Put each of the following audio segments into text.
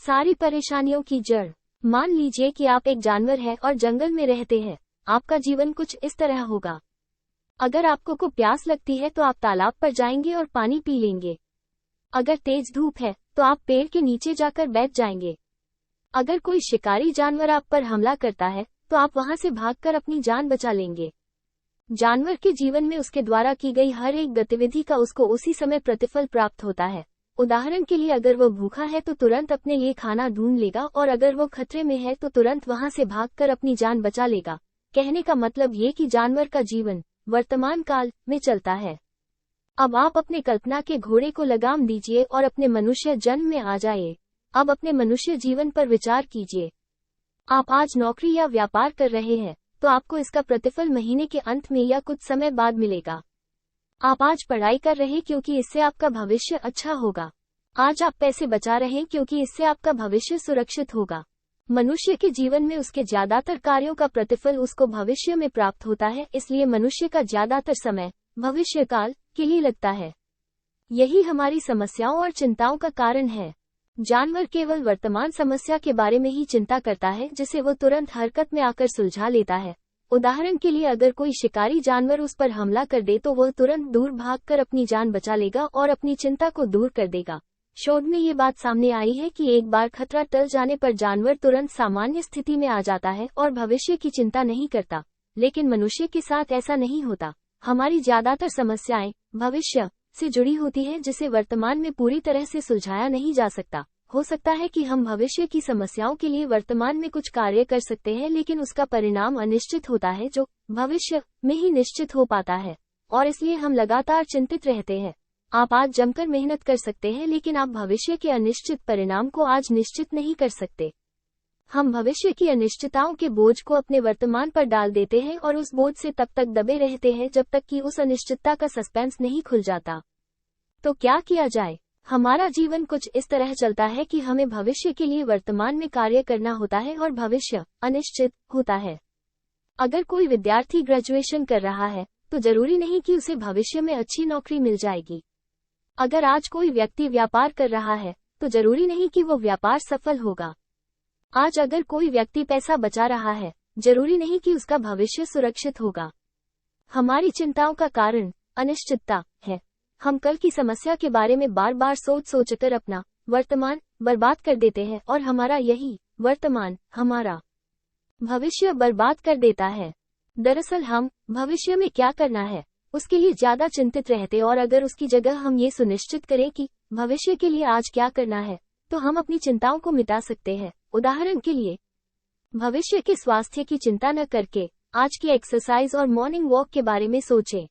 सारी परेशानियों की जड़। मान लीजिए कि आप एक जानवर हैं और जंगल में रहते हैं। आपका जीवन कुछ इस तरह होगा। अगर आपको को प्यास लगती है तो आप तालाब पर जाएंगे और पानी पी लेंगे। अगर तेज धूप है तो आप पेड़ के नीचे जाकर बैठ जाएंगे। अगर कोई शिकारी जानवर आप पर हमला करता है तो आप वहां से भागकर अपनी जान बचा लेंगे। जानवर के जीवन में उसके द्वारा की गई हर एक गतिविधि का उसको उसी समय प्रतिफल प्राप्त होता है। उदाहरण के लिए अगर वो भूखा है तो तुरंत अपने लिए खाना ढूंढ लेगा और अगर वो खतरे में है तो तुरंत वहां से भागकर अपनी जान बचा लेगा। कहने का मतलब ये कि जानवर का जीवन वर्तमान काल में चलता है। अब आप अपने कल्पना के घोड़े को लगाम दीजिए और अपने मनुष्य जन्म में आ जाइए। अब अपने मनुष्य जीवन पर विचार कीजिए। आप आज नौकरी या व्यापार कर रहे हैं तो आपको इसका प्रतिफल महीने के अंत में या कुछ समय बाद मिलेगा। आप आज पढ़ाई कर रहे हैं क्योंकि इससे आपका भविष्य अच्छा होगा। आज आप पैसे बचा रहे हैं क्योंकि इससे आपका भविष्य सुरक्षित होगा। मनुष्य के जीवन में उसके ज्यादातर कार्यों का प्रतिफल उसको भविष्य में प्राप्त होता है, इसलिए मनुष्य का ज्यादातर समय भविष्य काल के लिए लगता है। यही हमारी समस्याओं और चिंताओं का कारण है। जानवर केवल वर्तमान समस्या के बारे में ही चिंता करता है जिसे वो तुरंत हरकत में आकर सुलझा लेता है। उदाहरण के लिए अगर कोई शिकारी जानवर उस पर हमला कर दे तो वह तुरंत दूर भागकर अपनी जान बचा लेगा और अपनी चिंता को दूर कर देगा। शोध में ये बात सामने आई है कि एक बार खतरा टल जाने पर जानवर तुरंत सामान्य स्थिति में आ जाता है और भविष्य की चिंता नहीं करता। लेकिन मनुष्य के साथ ऐसा नहीं होता। हमारी ज्यादातर समस्याएं भविष्य से जुड़ी होती है जिसे वर्तमान में पूरी तरह से सुलझाया नहीं जा सकता। हो सकता है कि हम भविष्य की समस्याओं के लिए वर्तमान में कुछ कार्य कर सकते हैं, लेकिन उसका परिणाम अनिश्चित होता है जो भविष्य में ही निश्चित हो पाता है, और इसलिए हम लगातार चिंतित रहते हैं। आप आज जमकर मेहनत कर सकते हैं, लेकिन आप भविष्य के अनिश्चित परिणाम को आज निश्चित नहीं कर सकते। हम भविष्य की अनिश्चितताओं के बोझ को अपने वर्तमान पर डाल देते हैं और उस बोझ से तब तक दबे रहते हैं जब तक कि उस अनिश्चितता का सस्पेंस नहीं खुल जाता। तो क्या किया जाए? हमारा जीवन कुछ इस तरह चलता है कि हमें भविष्य के लिए वर्तमान में कार्य करना होता है और भविष्य अनिश्चित होता है। अगर कोई विद्यार्थी ग्रेजुएशन कर रहा है तो जरूरी नहीं कि उसे भविष्य में अच्छी नौकरी मिल जाएगी। अगर आज कोई व्यक्ति व्यापार कर रहा है तो जरूरी नहीं कि वो व्यापार सफल होगा। आज अगर कोई व्यक्ति पैसा बचा रहा है, जरूरी नहीं कि उसका भविष्य सुरक्षित होगा। हमारी चिंताओं का कारण अनिश्चितता है। हम कल की समस्या के बारे में बार बार सोचकर अपना वर्तमान बर्बाद कर देते हैं और हमारा यही वर्तमान हमारा भविष्य बर्बाद कर देता है। दरअसल हम भविष्य में क्या करना है उसके लिए ज्यादा चिंतित रहते, और अगर उसकी जगह हम ये सुनिश्चित करें कि भविष्य के लिए आज क्या करना है तो हम अपनी चिंताओं को मिटा सकते हैं। उदाहरण के लिए, भविष्य के स्वास्थ्य की चिंता न करके आज की एक्सरसाइज और मॉर्निंग वॉक के बारे में सोचें।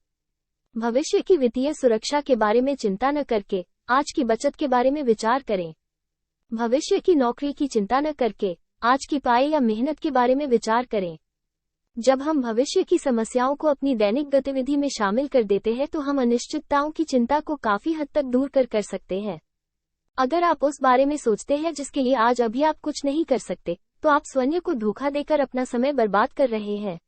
भविष्य की वित्तीय सुरक्षा के बारे में चिंता न करके आज की बचत के बारे में विचार करें। भविष्य की नौकरी की चिंता न करके आज की पढ़ाई या मेहनत के बारे में विचार करें। जब हम भविष्य की समस्याओं को अपनी दैनिक गतिविधि में शामिल कर देते हैं तो हम अनिश्चितताओं की चिंता को काफी हद तक दूर कर सकते हैं। अगर आप उस बारे में सोचते हैं जिसके लिए आज अभी आप कुछ नहीं कर सकते, तो आप स्वयं को धोखा देकर अपना समय बर्बाद कर रहे हैं।